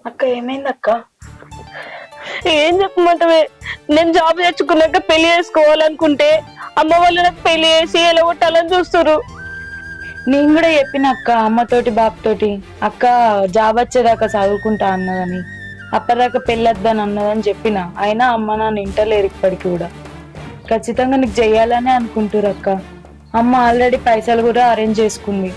అక్క ఏమైంది అక్క? ఏం చెప్పమంటవే, నేను జాబ్ తెచ్చుకున్నాక పెళ్లి చేసుకోవాలనుకుంటే అమ్మ వాళ్ళు నాకు పెళ్లి చేసి ఎలగొట్టాలని చూస్తున్నారు. నేను కూడా చెప్పిన అక్క అమ్మతోటి బాబుతోటి, అక్క జాబ్ వచ్చేదాకా చదువుకుంటా అన్నదని, అప్పటిదాకా పెళ్ళొద్దని అన్నదని చెప్పిన. అయినా అమ్మ నాన్న ఇంటలేరు ఇప్పటికి కూడా. ఖచ్చితంగా నీకు చెయ్యాలనే అనుకుంటారు అక్క. అమ్మ ఆల్రెడీ పైసలు కూడా అరేంజ్ చేసుకుంది.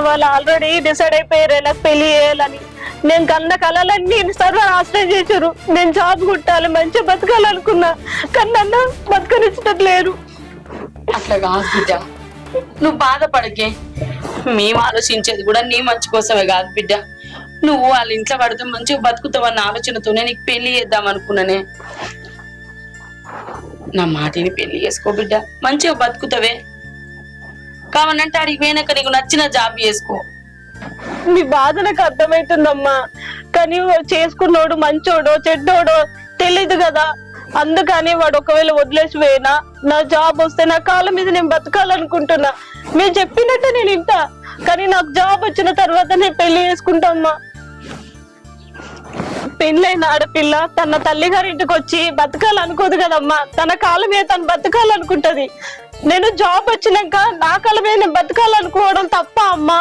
వాళ్ళు ఆల్రెడీ డిసైడ్ అయిపోయారు నాకు పెళ్లి చేయాలని. నేను కన్న కళలన్నీ సర్వనాశనం చేశారు. నేను జాబ్ కుట్టాలి, మంచిగా బతకాలనుకున్నా, కానీ నన్ను బతకనిచ్చట్లేరు. అట్లా కాదు బిడ్డ, నువ్వు బాధపడకే. మేము ఆలోచించేది కూడా నీ మంచి కోసమే కాదు బిడ్డ. నువ్వు వాళ్ళ ఇంట్లో పడితే మంచిగా బతుకుతావన్న ఆలోచనతోనే నీకు పెళ్లి చేద్దాం అనుకున్నానే. నా మాటిని పెళ్లి చేసుకో బిడ్డ, మంచిగా బతుకుతావే. కావనంటే అడిగి పోయినాక నీకు నచ్చిన జాబ్ చేసుకో. మీ బాధ నాకు అర్థమవుతుందమ్మా, కానీ చేసుకున్నోడు మంచోడో చెడ్డోడో తెలీదు కదా. అందుకని వాడు ఒకవేళ వదిలేసి పోయినా నా జాబ్ వస్తే నా కాళ్ళ మీద నేను బతకాలనుకుంటున్నా. మీరు చెప్పినట్టే నేను ఇంటా, కానీ నాకు జాబ్ వచ్చిన తర్వాత నేను పెళ్లి చేసుకుంటామ్మా. పెళ్ళైన ఆడపిల్ల తన తల్లి గారింటికి వచ్చి బతకాలనుకోదు కదమ్మా. తన కాళ్ళ మీద తను బతకాలనుకుంటది. నేను జాబ్ వచ్చినాక నా కాళ్ళ మీద నేను బతకాలనుకోవడం తప్ప అమ్మా?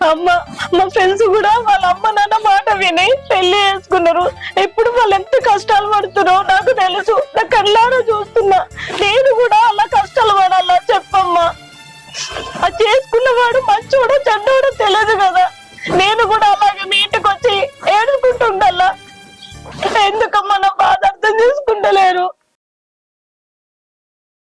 అమ్మ, మా ఫ్రెండ్స్ కూడా వాళ్ళ అమ్మ నాన్న మాట విని పెళ్లి చేసుకున్నారు. ఎప్పుడు వాళ్ళు ఎంత కష్టాలు పడుతున్నారో నాకు తెలుసు, నా కళ్ళారా చూస్తున్నా. నేను కూడా అలా కష్టాలు పడాలా చెప్పమ్మా? అది చేసుకున్నవాడు మంచోడో చెడ్డోడో తెలియదు కదా. నేను కూడా అలాగే మీ ఇంటికి వచ్చి ఏడుకుంటుండల్లా. ఎందుకమ్మా నా బాధ అర్థం చేసుకుంటలేరు?